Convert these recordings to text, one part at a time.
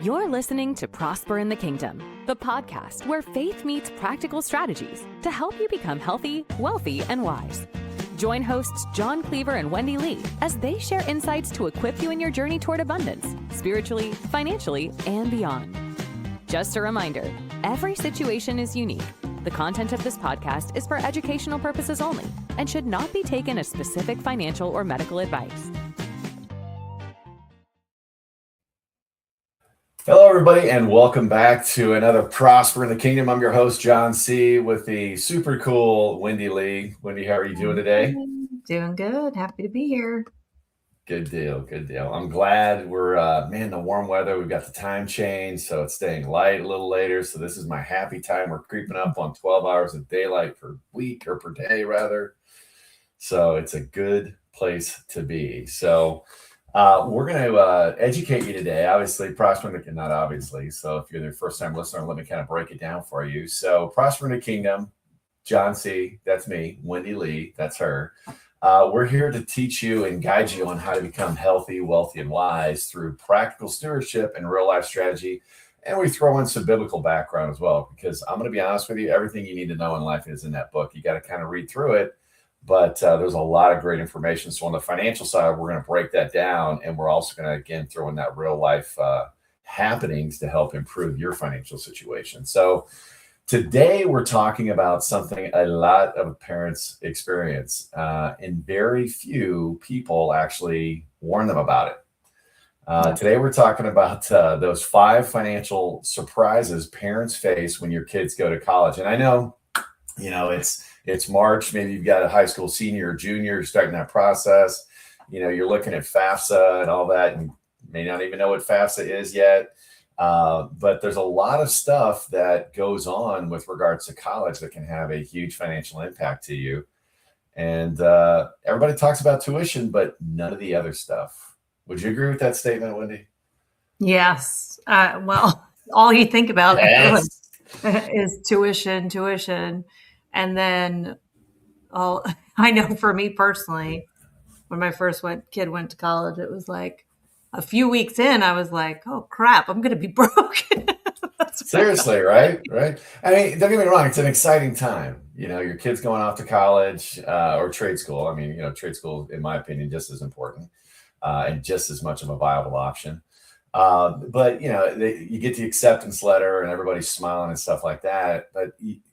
You're listening to Prosper in the Kingdom, the podcast where faith meets practical strategies to help you become healthy, wealthy, and wise. Join hosts John Cleaver and Wendy Lee as they share insights to equip you in your journey toward abundance, spiritually, financially, and beyond. Just a reminder, every situation is unique. The content of this podcast is for educational purposes only and should not be taken as specific financial or medical advice. Hello, everybody, and welcome back to another Prosper in the Kingdom. I'm your host, John C., with the super cool Wendy Lee. Wendy, how are you doing today? Doing good. Happy to be here. Good deal. Good deal. I'm glad we're, the warm weather. We've got the time change, so it's staying light a little later. So this is my happy time. We're creeping up on 12 hours of daylight per week, or per day, rather. So it's a good place to be. So we're going to educate you today, obviously, not obviously. So if you're the first time listener, let me kind of break it down for you. So Prosper in the Kingdom, John C., that's me, Wendy Lee, that's her. We're here to teach you and guide you on how to become healthy, wealthy, and wise through practical stewardship and real life strategy. And we throw in some biblical background as well, because I'm going to be honest with you, everything you need to know in life is in that book. You got to kind of read through it. But there's a lot of great information. So on the financial side, we're going to break that down. And we're also going to, again, throw in that real life happenings to help improve your financial situation. So today we're talking about something a lot of parents experience, and very few people actually warn them about it. Today we're talking about those 5 financial surprises parents face when your kids go to college. And I know, it's March. Maybe you've got a high school senior or junior starting that process. You're looking at FAFSA and all that, and may not even know what FAFSA is yet. But there's a lot of stuff that goes on with regards to college that can have a huge financial impact to you. And everybody talks about tuition, but none of the other stuff. Would you agree with that statement, Wendy? Yes. Well, all you think about is tuition. And then, I know for me personally, when my first kid went to college, it was like a few weeks in, I was like, oh crap, I'm going to be broke. Seriously, right? I mean, don't get me wrong. It's an exciting time. Your kid's going off to college or trade school. I mean, trade school, in my opinion, just as important and just as much of a viable option. But you get the acceptance letter and everybody's smiling and stuff like that. But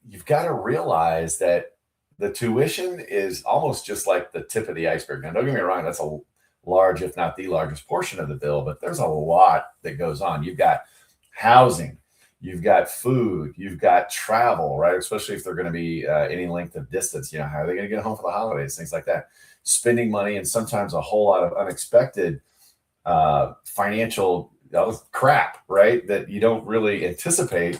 you've got to realize that the tuition is almost just like the tip of the iceberg. Now, don't get me wrong, that's a large, if not the largest portion of the bill, but there's a lot that goes on. You've got housing, you've got food, you've got travel, right? Especially if they're going to be any length of distance. How are they going to get home for the holidays? Things like that. Spending money, and sometimes a whole lot of unexpected financial crap, right? That you don't really anticipate,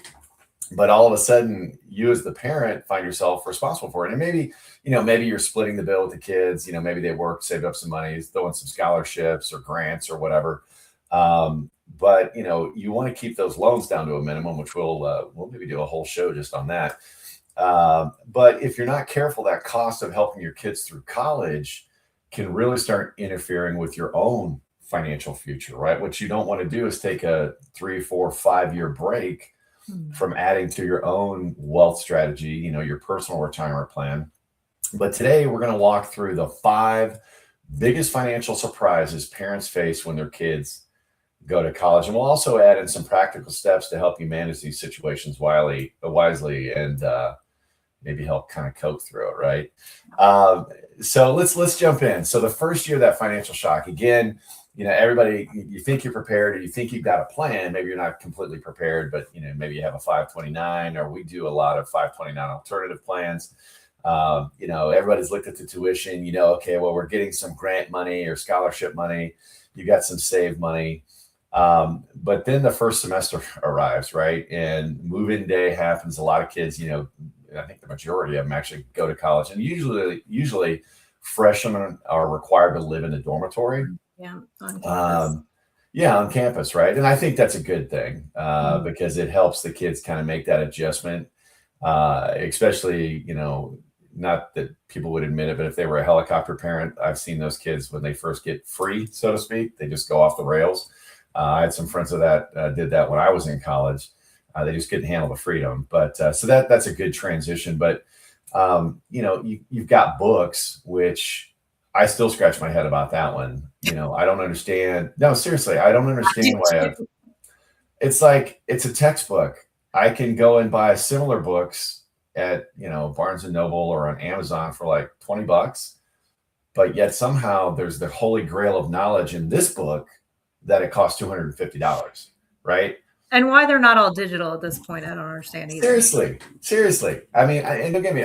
but all of a sudden you as the parent find yourself responsible for it. And maybe you're splitting the bill with the kids, maybe they work, saved up some money, throwing some scholarships or grants or whatever. But you want to keep those loans down to a minimum, which we'll maybe do a whole show just on that. But if you're not careful, that cost of helping your kids through college can really start interfering with your own financial future, right? What you don't want to do is take a 3, 4, 5-year break from adding to your own wealth strategy, your personal retirement plan. But today we're going to walk through the 5 biggest financial surprises parents face when their kids go to college. And we'll also add in some practical steps to help you manage these situations wisely and maybe help kind of cope through it, right? So let's jump in. So the first year, that financial shock, again, everybody, you think you're prepared, or you think you've got a plan. Maybe you're not completely prepared, but maybe you have a 529, or we do a lot of 529 alternative plans. Everybody's looked at the tuition, okay, well, we're getting some grant money or scholarship money. You got some saved money. But then the first semester arrives, right? And move-in day happens. A lot of kids, I think the majority of them actually go to college, and usually freshmen are required to live in a dormitory. Yeah, on campus. On campus, right? And I think that's a good thing because it helps the kids kind of make that adjustment, especially, not that people would admit it, but if they were a helicopter parent, I've seen those kids when they first get free, so to speak, they just go off the rails. I had some friends that did that when I was in college. They just couldn't handle the freedom. But so that's a good transition. But you've got books, which I still scratch my head about that one. I don't understand. No, seriously, I don't understand why. It's like it's a textbook. I can go and buy similar books at Barnes and Noble or on Amazon for like $20, but yet somehow there's the holy grail of knowledge in this book that it costs $250, right? And why they're not all digital at this point, I don't understand either. Seriously. I mean, and don't get me,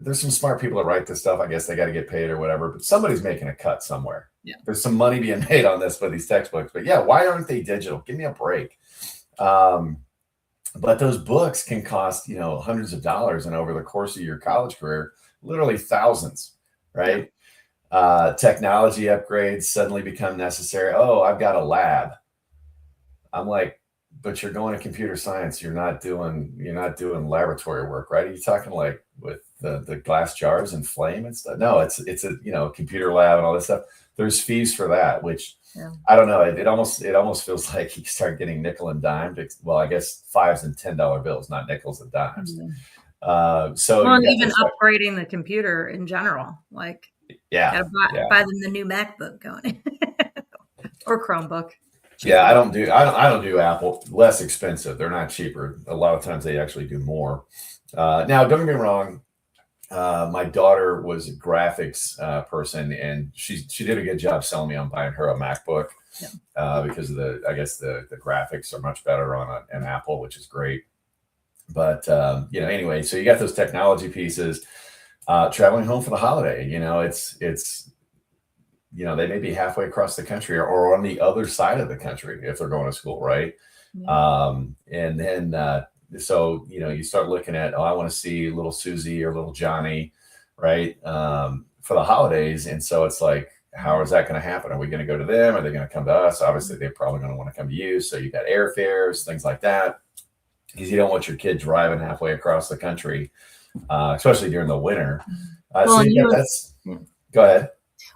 there's some smart people that write this stuff. I guess they got to get paid or whatever, but somebody's making a cut somewhere. Yeah. There's some money being made on this with these textbooks, but yeah, why aren't they digital? Give me a break. But those books can cost, hundreds of dollars, and over the course of your college career, literally thousands, right? Technology upgrades suddenly become necessary. Oh, I've got a lab. I'm like, but you're going to computer science. You're not doing laboratory work, right? Are you talking like with the glass jars and flame and stuff? No, it's a computer lab and all this stuff. There's fees for that, which I don't know. It almost feels like you start getting nickel and dime. Well, I guess $5s and $10 bills, not nickels and dimes. And even upgrading the computer in general, like gotta buy them the new MacBook going or Chromebook. Yeah, I don't do Apple. Less expensive. They're not cheaper. A lot of times they actually do more. Now, don't get me wrong. My daughter was a graphics person, and she did a good job selling me on buying her a MacBook because of the graphics are much better on an Apple, which is great. But anyway, so you got those technology pieces. Traveling home for the holiday, it's they may be halfway across the country or on the other side of the country if they're going to school, right? And then so you start looking at, I want to see little Susie or little Johnny, right, for the holidays. And so it's like, how is that going to happen? Are we going to go to them? Are they going to come to us? Obviously, they're probably going to want to come to you. So you got airfares, things like that, because you don't want your kid driving halfway across the country, especially during the winter. Go ahead.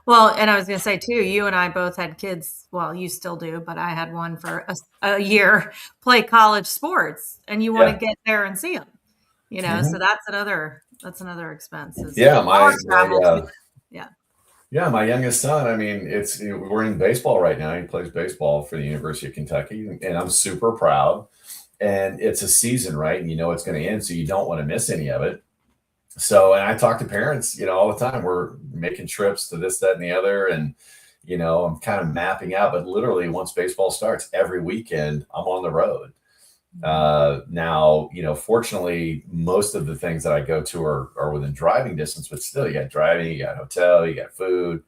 Well, and I was going to say too, you and I both had kids. Well, you still do, but I had one for a year play college sports, and you want to get there and see them, So that's another expense. My youngest son. I mean, we're in baseball right now. He plays baseball for the University of Kentucky, and I'm super proud. And it's a season, right? And it's going to end, so you don't want to miss any of it. So, and I talk to parents, all the time. We're making trips to this, that, and the other. And, I'm kind of mapping out, but literally once baseball starts every weekend, I'm on the road. Now, fortunately, most of the things that I go to are within driving distance, but still you got driving, you got hotel, you got food,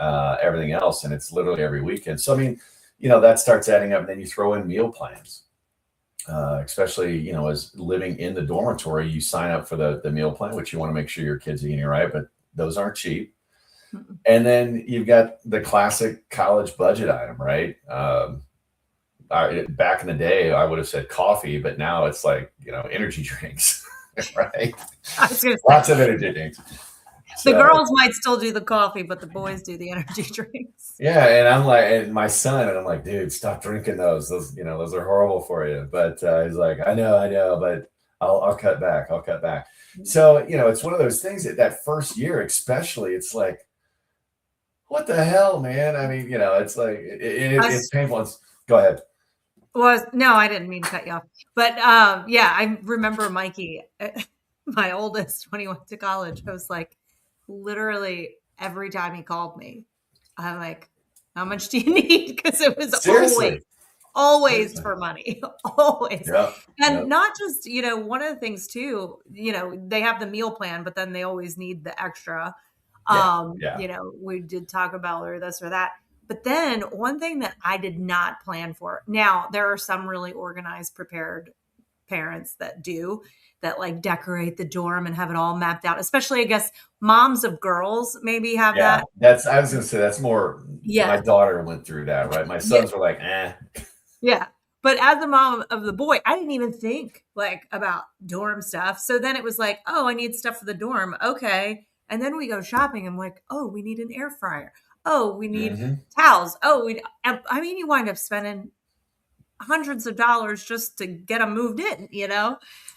everything else. And it's literally every weekend. So, I mean, that starts adding up, and then you throw in meal plans. Especially, as living in the dormitory, you sign up for the meal plan, which you want to make sure your kids are eating right, but those aren't cheap. Mm-mm. And then you've got the classic college budget item, right? Back in the day, I would have said coffee, but now it's like, energy drinks, right? Lots of energy drinks. The girls might still do the coffee, but the boys do the energy drinks. Yeah, and I'm like, and my son, and I'm like, dude, stop drinking those. Those are horrible for you. But he's like, I know, but I'll cut back. So it's one of those things that first year, especially, it's like, what the hell, man? I mean, it's like it's painful. Go ahead. Well, no, I didn't mean to cut you off, but I remember Mikey, my oldest, when he went to college. I was like, literally every time he called me, I'm like, how much do you need? Because it was always for money, always. And not just, one of the things too, they have the meal plan, but then they always need the extra. We did talk about or this or that. But then one thing that I did not plan for. Now, there are some really organized, prepared parents that like decorate the dorm and have it all mapped out, especially I guess moms of girls maybe have that. I was gonna say that's more my daughter went through that, right? My sons were like, Yeah. But as a mom of the boy, I didn't even think like about dorm stuff. So then it was like, oh, I need stuff for the dorm. Okay. And then we go shopping. I'm like, oh, we need an air fryer. Oh, we need towels. Oh, you wind up spending hundreds of dollars just to get them moved in,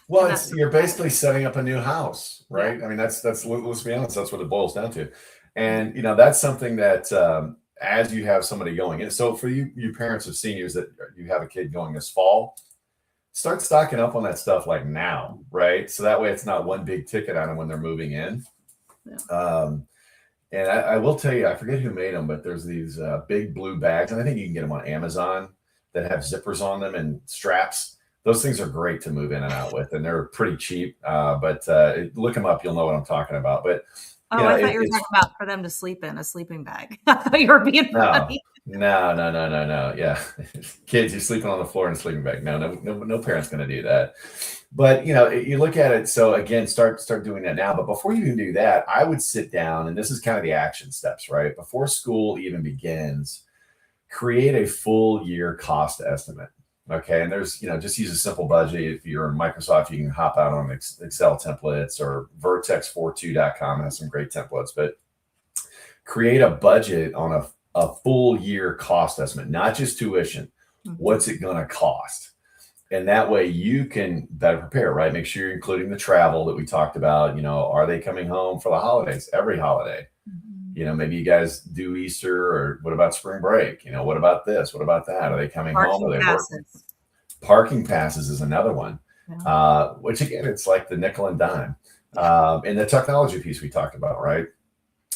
Well, And you're basically setting up a new house, right? yeah. I mean, that's let's be honest, that's what it boils down to. And that's something that as you have somebody going in. So for you parents of seniors that you have a kid going this fall, start stocking up on that stuff like now, right? So that way it's not one big ticket item when they're moving in. Yeah. And I will tell you, I forget who made them, but there's these big blue bags, and I think you can get them on Amazon that have zippers on them and straps. Those things are great to move in and out with, and they're pretty cheap. But look them up; you'll know what I'm talking about. But I thought you were talking about for them to sleep in a sleeping bag. I thought you were being funny. No. Yeah, kids, you're sleeping on the floor in a sleeping bag. No parent's going to do that. But you look at it. So again, start doing that now. But before you even do that, I would sit down, and this is kind of the action steps, right? Before school even begins, create a full year cost estimate. Okay, and there's just use a simple budget. If you're in Microsoft, you can hop out on Excel templates, or vertex42.com has some great templates. But create a budget on a full year cost estimate, not just tuition. What's it going to cost? And that way you can better prepare, right? Make sure you're including the travel that we talked about. Are they coming home for the holidays? Every holiday. Maybe you guys do Easter, or what about spring break? What about this? What about that? Are they coming home? Are they working? Parking passes is another one, which again, it's like the nickel and dime. And the technology piece we talked about, right?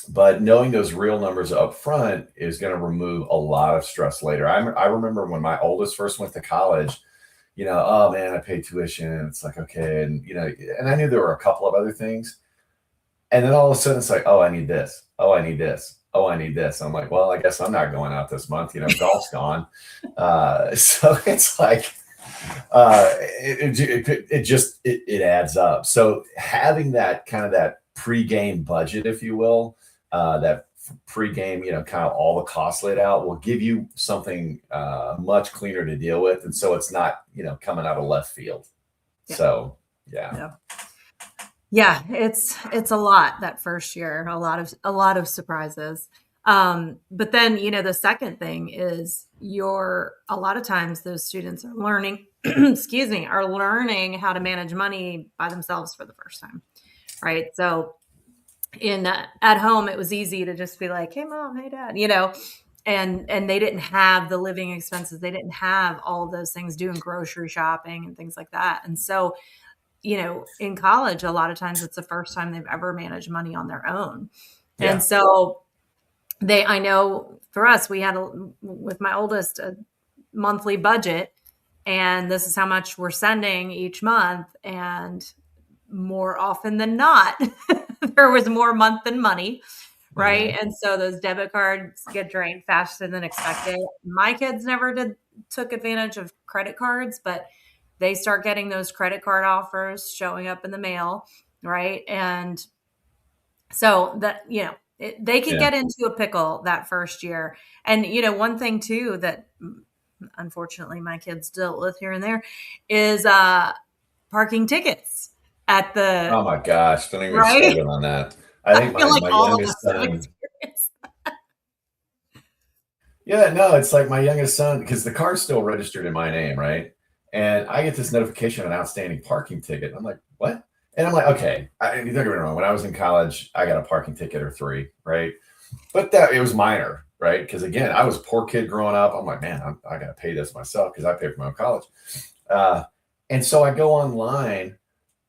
But knowing those real numbers up front is going to remove a lot of stress later. I remember when my oldest first went to college, oh man, I paid tuition. It's like, okay. And, and I knew there were a couple of other things. And then all of a sudden it's like, oh, I need this. Oh, I need this. Oh, I need this. I'm like, well, I guess I'm not going out this month. Golf's gone. So it's like, it adds up. So having that kind of that pre-game budget, if you will, that pre-game, kind of all the costs laid out, will give you something much cleaner to deal with. And so it's not, coming out of left field. Yeah. So, yeah. Yeah, it's a lot that first year, a lot of surprises. But then, the second thing is a lot of times those students are learning, are learning how to manage money by themselves for the first time. Right. So at home, it was easy to just be like, hey, mom, hey, dad, and they didn't have the living expenses. They didn't have all of those things, doing grocery shopping and things like that. And so, in college, a lot of times it's the first time they've ever managed money on their own. Yeah. And so I know for us, we had with my oldest a monthly budget, and this is how much we're sending each month. And more often than not, there was more month than money. Right. Mm-hmm. And so those debit cards get drained faster than expected. My kids never took advantage of credit cards, but they start getting those credit card offers showing up in the mail. Right. And so that, they can get into a pickle that first year. And, one thing too, that unfortunately my kids dealt with here and there is parking tickets at the. Oh my gosh. Don't even start on that. I think my youngest son. Yeah, no, it's like my youngest son, because the car's still registered in my name. Right. And I get this notification of an outstanding parking ticket. I'm like, what? And I'm like, okay, don't get me wrong. When I was in college, I got a parking ticket or 3, right? But it was minor, right? Because again, I was a poor kid growing up. I'm like, man, I got to pay this myself because I paid for my own college. And so I go online.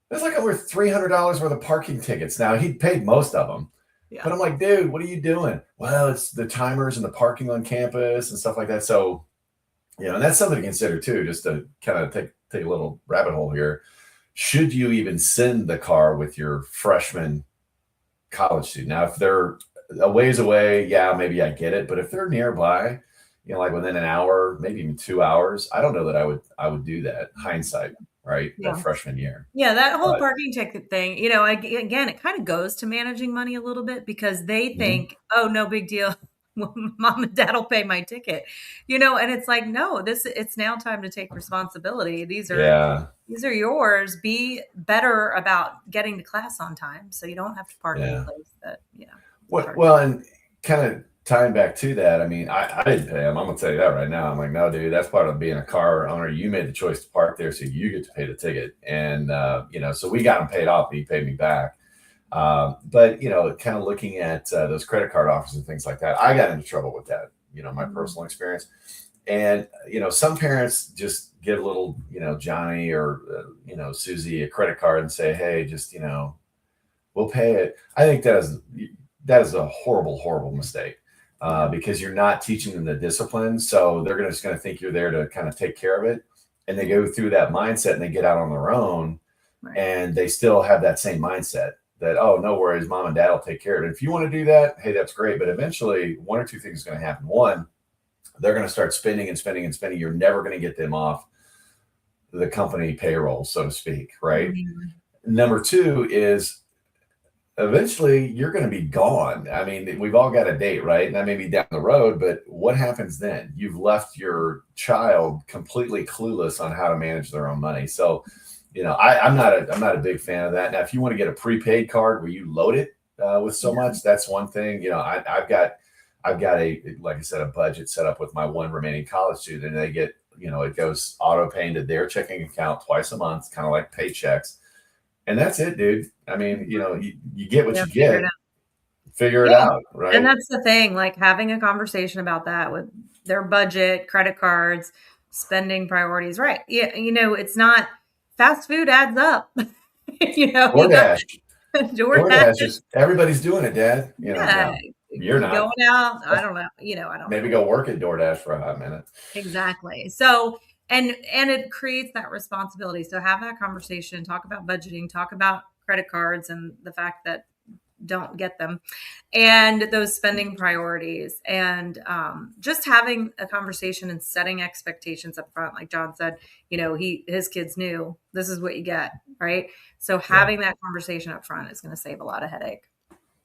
There's like over $300 worth of parking tickets. Now, he paid most of them. Yeah. But I'm like, dude, what are you doing? Well, it's the timers and the parking on campus and stuff like that. So, and that's something to consider too, just to kind of take a little rabbit hole here. Should you even send the car with your freshman college student? Now, if they're a ways away, yeah, maybe I get it. But if they're nearby, like within an hour, maybe even 2 hours, I don't know that I would do that. Hindsight, right? Yeah. That freshman year. Yeah, that whole parking ticket thing, again, it kind of goes to managing money a little bit, because they think, oh, no big deal. Mom and dad will pay my ticket, and it's like, no, it's now time to take responsibility. These are yours. Be better about getting to class on time, so you don't have to park in a place that, Well, and kind of tying back to that, I mean, I didn't pay him. I'm gonna tell you that right now. I'm like, no, dude, that's part of being a car owner. You made the choice to park there, so you get to pay the ticket. And so we got him paid off, and he paid me back. But kind of looking at those credit card offers and things like that, I got into trouble with that. My personal experience. And some parents just give a little, Johnny or Susie a credit card and say, hey, just we'll pay it. I think that is a horrible, horrible mistake. Because you're not teaching them the discipline. So they're just going to think you're there to kind of take care of it. And they go through that mindset and they get out on their own, Right. and they still have that same mindset that, oh, no worries, mom and dad will take care of it. If you want to do that, hey, that's great. But eventually one or two things are going to happen. One, they're going to start spending and spending and spending. You're never going to get them off the company payroll, so to speak. Right. Mm-hmm. Number two is, eventually you're going to be gone. I mean, we've all got a date, right? And that may be down the road, but what happens then? You've left your child completely clueless on how to manage their own money. So, I'm not a big fan of that. Now, if you want to get a prepaid card where you load it with so much, that's one thing. I've got like I said, a budget set up with my one remaining college student, and they get, it goes auto pay into their checking account twice a month, kind of like paychecks. And that's it, dude. I mean, you get what you get. Figure it out, right? And that's the thing, like having a conversation about that with their budget, credit cards, spending priorities, right? Yeah, it's not fast food adds up. DoorDash. DoorDash is everybody's doing it, Dad. Yeah, you're not going out. I don't know. I don't maybe know. Go work at DoorDash for a hot minute. Exactly. So, and it creates that responsibility. So have that conversation, talk about budgeting, talk about credit cards and the fact that don't get them, and those spending priorities, and just having a conversation and setting expectations up front. Like John said, his kids knew this is what you get, right? So having that conversation up front is going to save a lot of headache.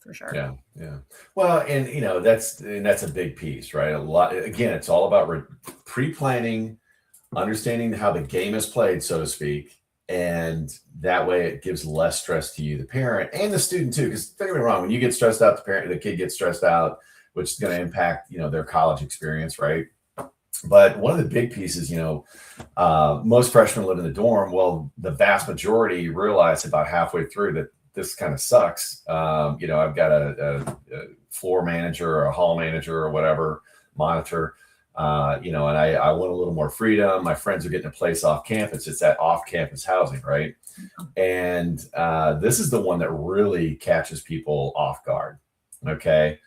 For sure. Yeah. Well, and that's a big piece, right? Again, it's all about pre-planning, understanding how the game is played, so to speak, and that way it gives less stress to you, the parent, and the student too. Because don't get me wrong, when you get stressed out, the kid gets stressed out, which is going to impact their college experience, right? But one of the big pieces, most freshmen live in the dorm. Well, the vast majority realize about halfway through that this kind of sucks. I've got a floor manager or a hall manager or whatever monitor, and I want a little more freedom. My friends are getting a place off campus. It's that off-campus housing, right? And this is the one that really catches people off guard. Okay.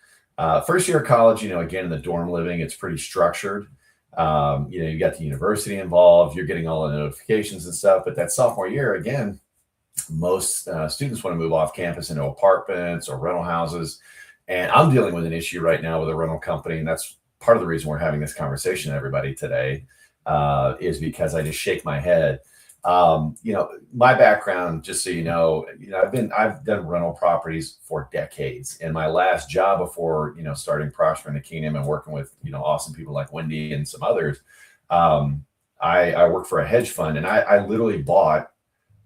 First year of college, again, in the dorm living, it's pretty structured. You got the university involved, you're getting all the notifications and stuff. But that sophomore year, again, most students want to move off campus into apartments or rental houses. And I'm dealing with an issue right now with a rental company. And that's part of the reason we're having this conversation, everybody, today, is because I just shake my head. My background, just so I've done rental properties for decades. And my last job before, starting Prosper in the Kingdom and working with, awesome people like Wendy and some others, I worked for a hedge fund, and I literally bought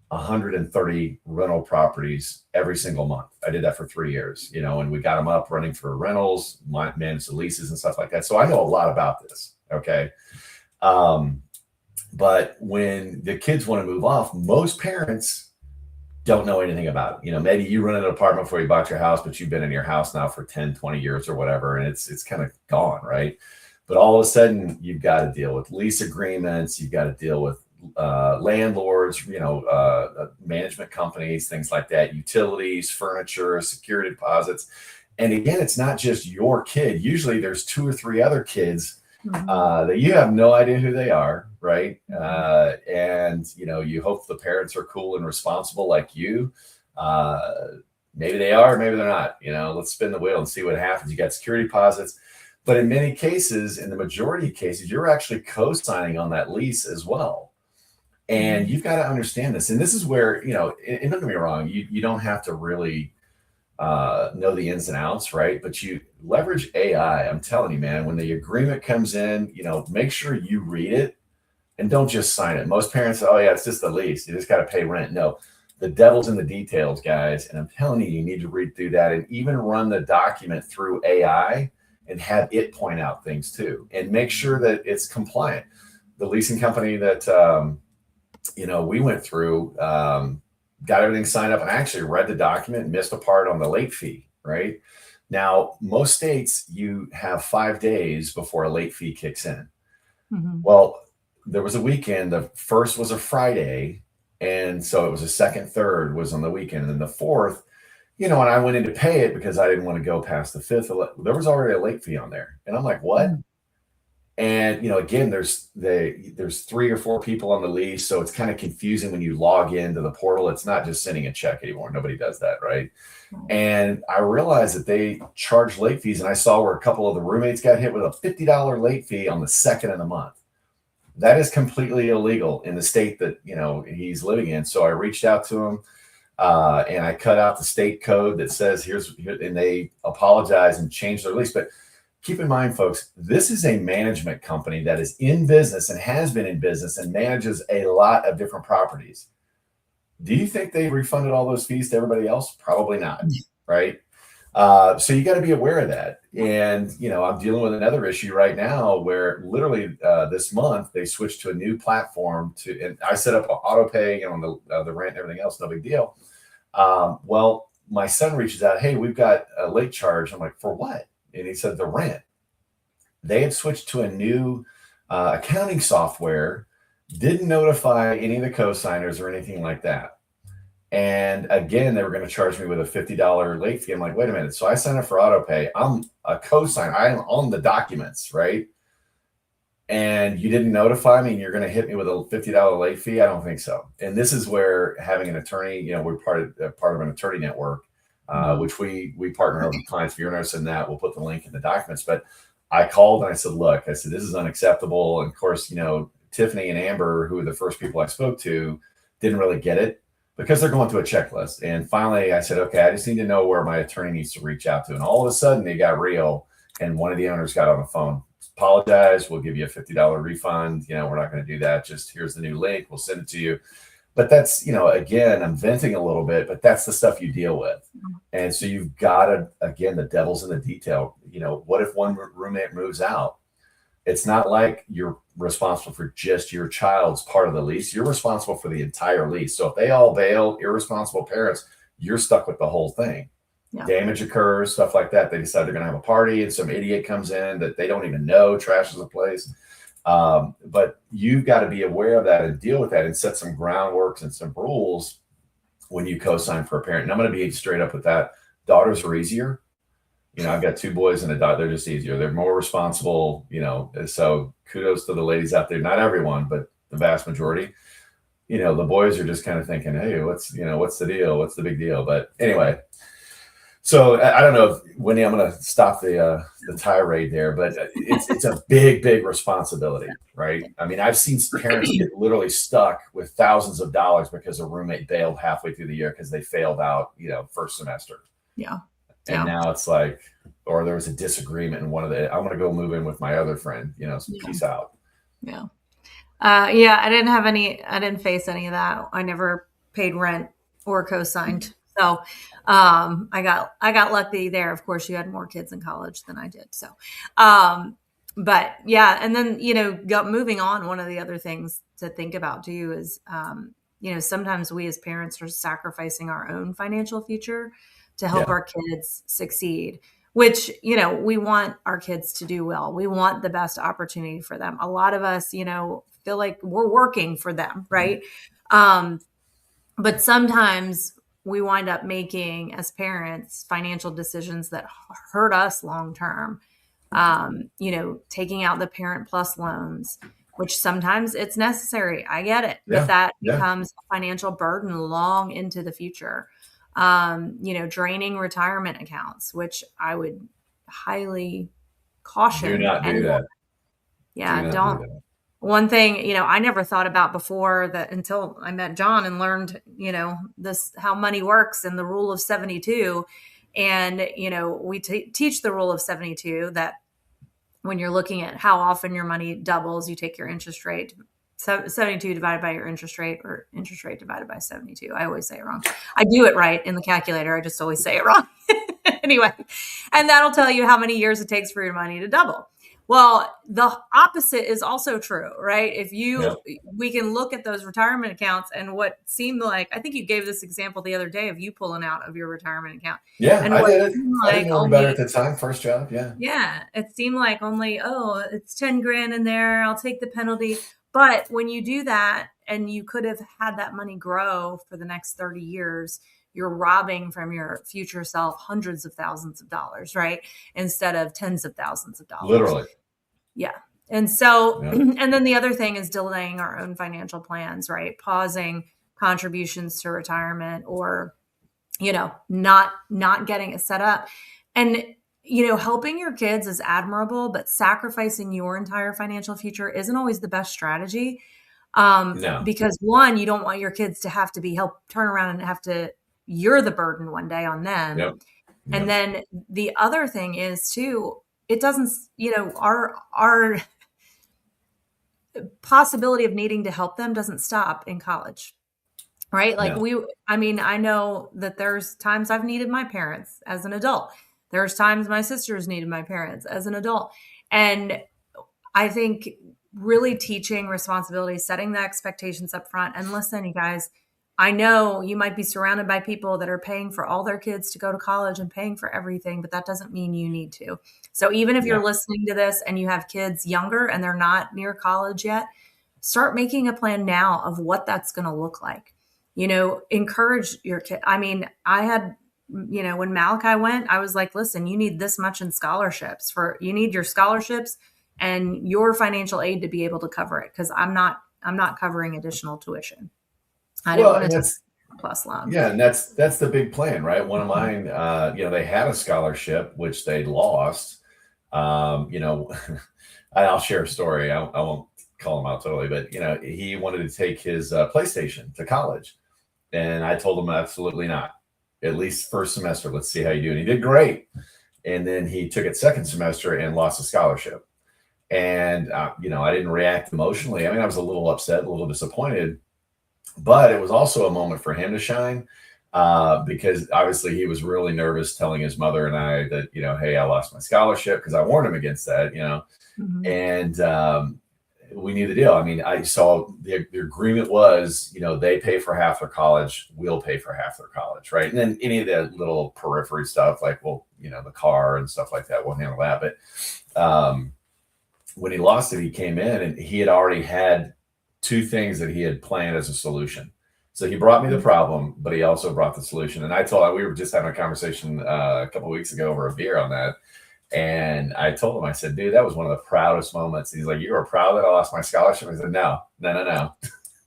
130 rental properties every single month. I did that for 3 years, and we got them up running for rentals, managed the leases and stuff like that. So I know a lot about this. Okay. But when the kids want to move off, most parents don't know anything about it. Maybe you rent an apartment before you bought your house, but you've been in your house now for 10, 20 years or whatever. And it's kind of gone. Right. But all of a sudden you've got to deal with lease agreements. You've got to deal with landlords, management companies, things like that, utilities, furniture, security deposits. And again, it's not just your kid. Usually there's 2 or 3 other kids that you have no idea who they are, right? And you hope the parents are cool and responsible like you. Maybe they are, maybe they're not. Let's spin the wheel and see what happens. You got security deposits. But in many cases, in the majority of cases, you're actually co-signing on that lease as well. And you've got to understand this. And this is where, and don't get me wrong, you don't have to really know the ins and outs, right? But you leverage AI. I'm telling you, man, when the agreement comes in, make sure you read it and don't just sign it. Most parents say, oh yeah, it's just the lease. You just got to pay rent. No, the devil's in the details, guys. And I'm telling you, you need to read through that and even run the document through AI and have it point out things too, and make sure that it's compliant. The leasing company that, we went through, got everything signed up, and I actually read the document, missed a part on the late fee, right? Now, most states, you have 5 days before a late fee kicks in. Mm-hmm. Well, there was a weekend. The first was a Friday, and so it was a second, third was on the weekend, and then the fourth, and I went in to pay it because I didn't want to go past the fifth. There was already a late fee on there, and I'm like, what? Mm-hmm. And again, there's 3 or 4 people on the lease, so it's kind of confusing when you log into the portal. It's not just sending a check anymore. Nobody does that, right? And I realized that they charge late fees, and I saw where a couple of the roommates got hit with a $50 late fee on the second of the month. That is completely illegal in the state that he's living in. So I reached out to him, and I cut out the state code that says and they apologized and changed their lease. But keep in mind, folks, this is a management company that is in business and has been in business and manages a lot of different properties. Do you think they refunded all those fees to everybody else? Probably not, right? So you got to be aware of that. And, I'm dealing with another issue right now where literally this month they switched to a new platform and I set up auto pay, on the rent and everything else, no big deal. Well, my son reaches out, hey, we've got a late charge. I'm like, for what? And he said, the rent. They had switched to a new accounting software, didn't notify any of the co-signers or anything like that. And again, they were going to charge me with a $50 late fee. I'm like, wait a minute. So I signed up for auto pay. I'm a co-signer. I'm on the documents, right? And you didn't notify me and you're going to hit me with a $50 late fee? I don't think so. And this is where having an attorney, we're part of an attorney network, which we partner with clients. If you're interested in that, we'll put the link in the documents. But I called and I said, look, this is unacceptable. And of course, Tiffany and Amber, who were the first people I spoke to, didn't really get it because they're going through a checklist. And finally I said, okay, I just need to know where my attorney needs to reach out to. And all of a sudden it got real. And one of the owners got on the phone, apologize. We'll give you a $50 refund. We're not going to do that. Just here's the new link. We'll send it to you. But that's, again, I'm venting a little bit, but that's the stuff you deal with. And so you've got to, again, the devil's in the detail. What if one roommate moves out? It's not like you're responsible for just your child's part of the lease. You're responsible for the entire lease. So if they all bail, irresponsible parents, you're stuck with the whole thing. Yeah. Damage occurs, stuff like that. They decide they're going to have a party and some idiot comes in that they don't even know trashes the place. But you've got to be aware of that and deal with that and set some groundwork and some rules when you co-sign for a parent. And I'm going to be straight up with that. Daughters are easier. I've got 2 boys and a daughter. They're just easier. They're more responsible, so kudos to the ladies out there. Not everyone, but the vast majority. The boys are just kind of thinking, hey, what's the deal? What's the big deal? But anyway, so I don't know, Wendy, I'm going to stop the tirade there, but it's a big, big responsibility, right? I mean, I've seen parents get literally stuck with thousands of dollars because a roommate bailed halfway through the year because they failed out, first semester. Yeah. And now it's like, or there was a disagreement and I'm going to go move in with my other friend, peace out. Yeah. I didn't face any of that. I never paid rent or co-signed. So, I got lucky there. Of course, you had more kids in college than I did. So, but yeah. And then, moving on, one of the other things to think about too is, sometimes we as parents are sacrificing our own financial future to help our kids succeed, which, we want our kids to do well. We want the best opportunity for them. A lot of us, feel like we're working for them. Right. But sometimes we wind up making, as parents, financial decisions that hurt us long-term. Taking out the Parent Plus loans, which sometimes it's necessary. I get it, but that becomes a financial burden long into the future. Draining retirement accounts, which I would highly caution. Do not do that. Yeah, don't. One thing, I never thought about before that until I met John and learned, how money works and the rule of 72. And, we teach the rule of 72 that when you're looking at how often your money doubles, you take your interest rate, 72 divided by your interest rate, or interest rate divided by 72. I always say it wrong. I do it right in the calculator. I just always say it wrong. Anyway, and that'll tell you how many years it takes for your money to double. Well, the opposite is also true, right? We can look at those retirement accounts and what seemed like, I think you gave this example the other day of you pulling out of your retirement account. Yeah, and I what did it. seemed I didn't know better at the time. First job. Yeah. Yeah. It seemed like only, it's 10 grand in there. I'll take the penalty. But when you do that and you could have had that money grow for the next 30 years, you're robbing from your future self hundreds of thousands of dollars, right? Instead of tens of thousands of dollars. Literally. Yeah. And so, and then the other thing is delaying our own financial plans, right? Pausing contributions to retirement, or, not getting it set up. And, helping your kids is admirable, but sacrificing your entire financial future isn't always the best strategy. Because one, you don't want your kids to have to turn around and you're the burden one day on them. Yep. And then the other thing is too, it doesn't, our possibility of needing to help them doesn't stop in college, right? Like I know that there's times I've needed my parents as an adult. There's times my sisters needed my parents as an adult. And I think really teaching responsibility, setting the expectations up front. And listen, you guys, I know you might be surrounded by people that are paying for all their kids to go to college and paying for everything, but that doesn't mean you need to. So even if you're listening to this and you have kids younger and they're not near college yet, start making a plan now of what that's going to look like. Encourage your kid. I mean, I had, when Malachi went, I was like, listen, you need this much in scholarships you need your scholarships and your financial aid to be able to cover it. Cause I'm not covering additional tuition. I didn't want to take plus loan. Yeah, and that's the big plan, right? One of mine, they had a scholarship which they lost. I'll share a story. I won't call him out totally, but he wanted to take his PlayStation to college, and I told him absolutely not. At least first semester, let's see how you do. And he did great, and then he took it second semester and lost a scholarship. And I didn't react emotionally. I mean, I was a little upset, a little disappointed. But it was also a moment for him to shine because obviously he was really nervous telling his mother and I that, hey, I lost my scholarship, because I warned him against that, and we knew the deal. I mean, I saw the agreement was, they pay for half their college, we'll pay for half their college, right? And then any of the little periphery stuff like, the car and stuff like that, we'll handle that. But when he lost it, he came in and he had already had two things that he had planned as a solution. So he brought me the problem, but he also brought the solution. And we were just having a conversation a couple of weeks ago over a beer on that. And I told him, I said, dude, that was one of the proudest moments. He's like, you were proud that I lost my scholarship? I said, no.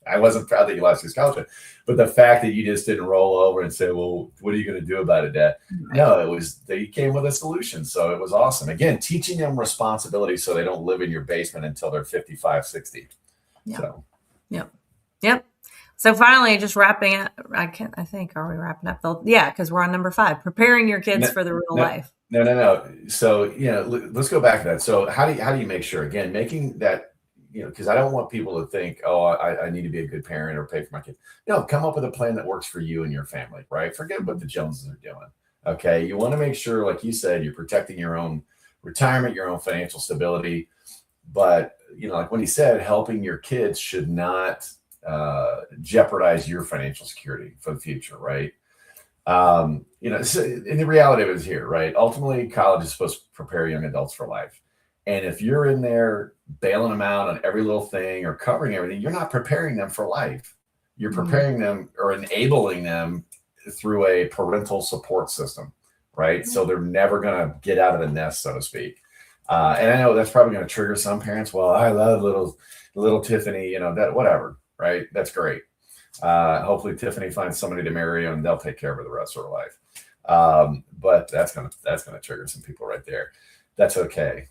I wasn't proud that you lost your scholarship. But the fact that you just didn't roll over and say, well, what are you going to do about it, Dad? No, it was, they came with a solution. So it was awesome. Again, teaching them responsibility so they don't live in your basement until they're 55, 60. Yeah. So. Yep. So finally, just wrapping up. Are we wrapping up? Yeah, because we're on number 5, preparing your kids for the real life. No. So let's go back to that. So how do you make sure, again, making that, because I don't want people to think, I need to be a good parent or pay for my kids. No, come up with a plan that works for you and your family, right? Forget what the Joneses are doing. Okay, you want to make sure, like you said, you're protecting your own retirement, your own financial stability. But like when he said, helping your kids should not jeopardize your financial security for the future, right? So in the reality of it is here, right? Ultimately, college is supposed to prepare young adults for life. And if you're in there bailing them out on every little thing or covering everything, you're not preparing them for life. You're preparing them or enabling them through a parental support system, right? So they're never going to get out of the nest, so to speak. And I know that's probably going to trigger some parents. Well, I love little Tiffany, that whatever, right? That's great. Hopefully Tiffany finds somebody to marry and they'll take care of her the rest of her life. But that's going to trigger some people right there. That's okay.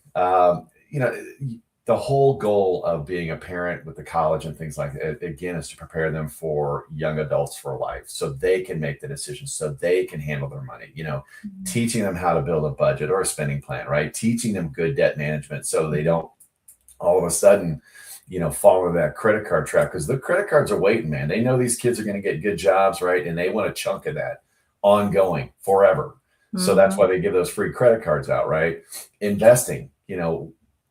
The whole goal of being a parent with the college and things like that, again, is to prepare them for young adults for life so they can make the decisions, so they can handle their money, teaching them how to build a budget or a spending plan, right? Teaching them good debt management so they don't all of a sudden, fall into that credit card trap, because the credit cards are waiting, man. They know these kids are going to get good jobs, right? And they want a chunk of that ongoing forever. So that's why they give those free credit cards out, right? Investing,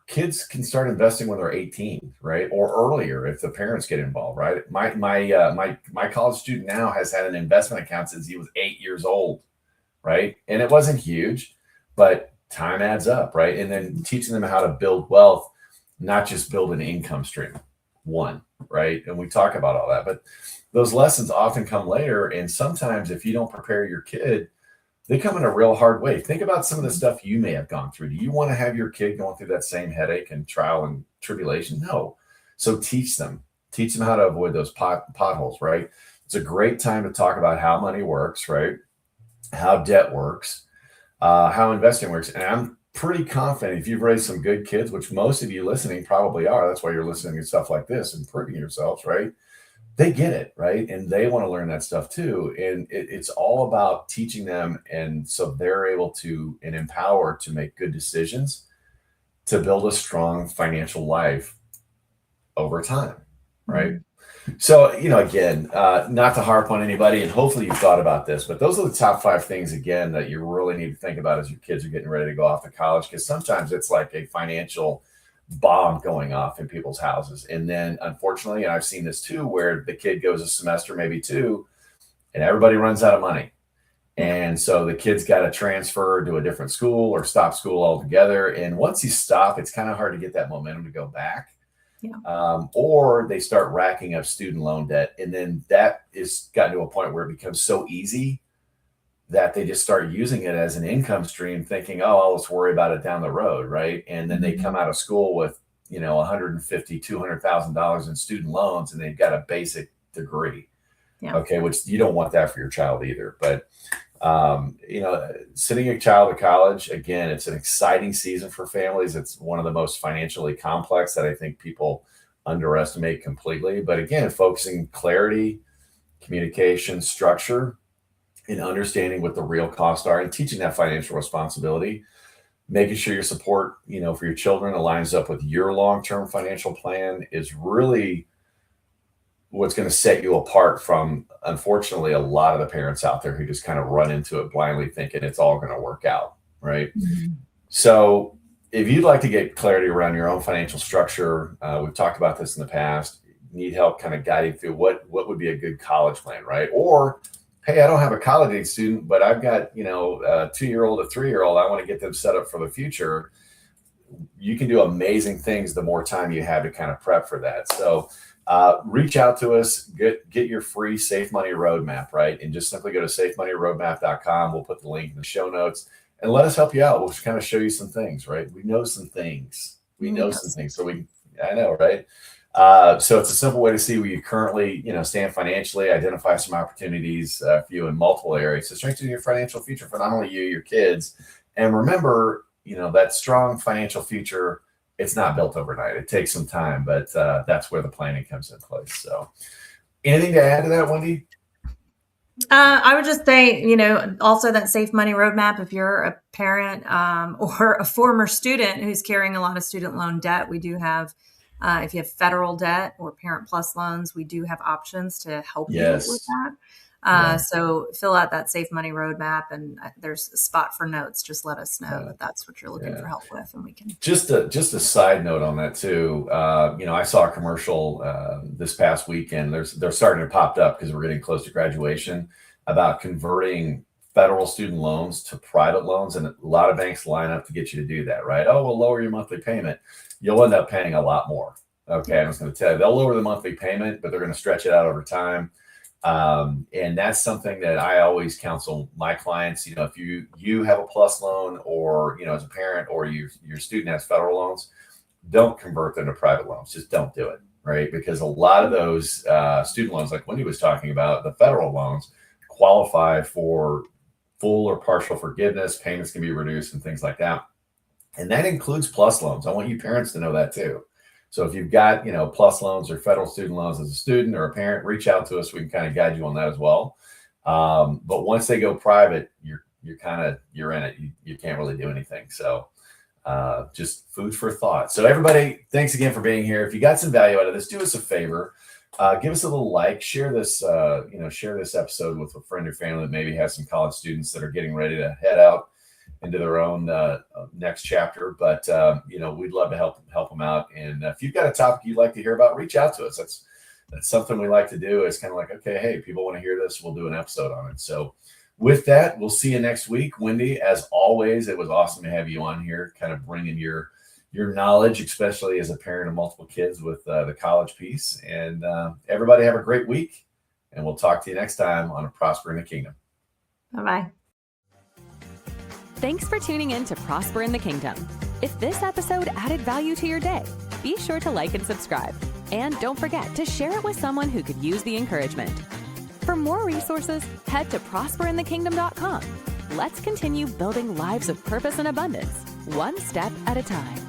kids can start investing when they're 18, right? Or earlier if the parents get involved, right? My college student now has had an investment account since he was 8 years old, right? And it wasn't huge, but time adds up, right? And then teaching them how to build wealth, not just build an income stream, right? And we talk about all that, but those lessons often come later. And sometimes if you don't prepare your kid, they come in a real hard way. Think about some of the stuff you may have gone through. Do you want to have your kid going through that same headache and trial and tribulation? No. So teach them how to avoid those potholes, right? It's a great time to talk about how money works, right? How debt works, how investing works. And I'm pretty confident if you've raised some good kids, which most of you listening probably are, that's why you're listening to stuff like this, improving yourselves, right? They get it, right? And they want to learn that stuff too. And it's all about teaching them. And so they're able to and empowered to make good decisions to build a strong financial life over time, right? So, again, not to harp on anybody, and hopefully you've thought about this, but those are the top 5 things, again, that you really need to think about as your kids are getting ready to go off to college, because sometimes it's like a financial bomb going off in people's houses. And then, unfortunately, and I've seen this too, where the kid goes a semester, maybe 2, and everybody runs out of money. And so the kid's got to transfer to a different school or stop school altogether. And once you stop, it's kind of hard to get that momentum to go back. Or they start racking up student loan debt. And then that is gotten to a point where it becomes so easy that they just start using it as an income stream, thinking, oh, let's worry about it down the road, right? And then they come out of school with, $150,000, $200,000 in student loans, and they've got a basic degree. Okay, which you don't want that for your child either. But, sending a child to college, again, it's an exciting season for families. It's one of the most financially complex that I think people underestimate completely. But again, focusing clarity, communication, structure, and understanding what the real costs are and teaching that financial responsibility, making sure your support, for your children aligns up with your long-term financial plan is really what's going to set you apart from, unfortunately, a lot of the parents out there who just kind of run into it blindly thinking it's all going to work out, right? So if you'd like to get clarity around your own financial structure, we've talked about this in the past, need help kind of guiding through what would be a good college plan, right? Or, hey, I don't have a college age student, but I've got, a 2-year-old, a 3-year-old, I want to get them set up for the future. You can do amazing things the more time you have to kind of prep for that. So reach out to us, get your free Safe Money Roadmap, right? And just simply go to safemoneyroadmap.com. We'll put the link in the show notes and let us help you out. We'll just kind of show you some things, right? We know some things. So I know, right? So it's a simple way to see where you currently, stand financially, identify some opportunities for you in multiple areas to strengthen your financial future for not only you, your kids. And remember, that strong financial future, it's not built overnight. It takes some time, but that's where the planning comes in place. So anything to add to that, Wendy? I would just say, also that Safe Money Roadmap, if you're a parent or a former student who's carrying a lot of student loan debt, we do have, if you have federal debt or Parent Plus loans, we do have options to help you with that. So fill out that Safe Money Roadmap, and there's a spot for notes. Just let us know that that's what you're looking for help with, and we can. Just a side note on that too. I saw a commercial this past weekend. They're starting to pop up because we're getting close to graduation about converting federal student loans to private loans, and a lot of banks line up to get you to do that, right? Oh, we'll lower your monthly payment. You'll end up paying a lot more. Okay, I'm just going to tell you, they'll lower the monthly payment, but they're going to stretch it out over time. And that's something that I always counsel my clients. If you have a plus loan, or, as a parent, or your student has federal loans, don't convert them to private loans. Just don't do it, right? Because a lot of those student loans, like Wendy was talking about, the federal loans qualify for full or partial forgiveness. Payments can be reduced and things like that. And that includes plus loans. I want you parents to know that too. So if you've got, plus loans or federal student loans as a student or a parent, reach out to us. We can kind of guide you on that as well. But once they go private, you're in it. You can't really do anything. So just food for thought. So everybody, thanks again for being here. If you got some value out of this, do us a favor. Give us a little like, share this episode with a friend or family that maybe has some college students that are getting ready to head out into their own next chapter. But we'd love to help them out. And if you've got a topic you'd like to hear about, reach out to us. That's something we like to do. It's kind of like, okay, hey, people want to hear this, we'll do an episode on it. So with that, we'll see you next week. Wendy, as always, it was awesome to have you on here, kind of bringing your knowledge, especially as a parent of multiple kids with the college piece. And everybody have a great week, and we'll talk to you next time on A Prosper in the Kingdom. Bye-bye. Thanks for tuning in to Prosper in the Kingdom. If this episode added value to your day, be sure to like and subscribe. And don't forget to share it with someone who could use the encouragement. For more resources, head to prosperinthekingdom.com. Let's continue building lives of purpose and abundance, one step at a time.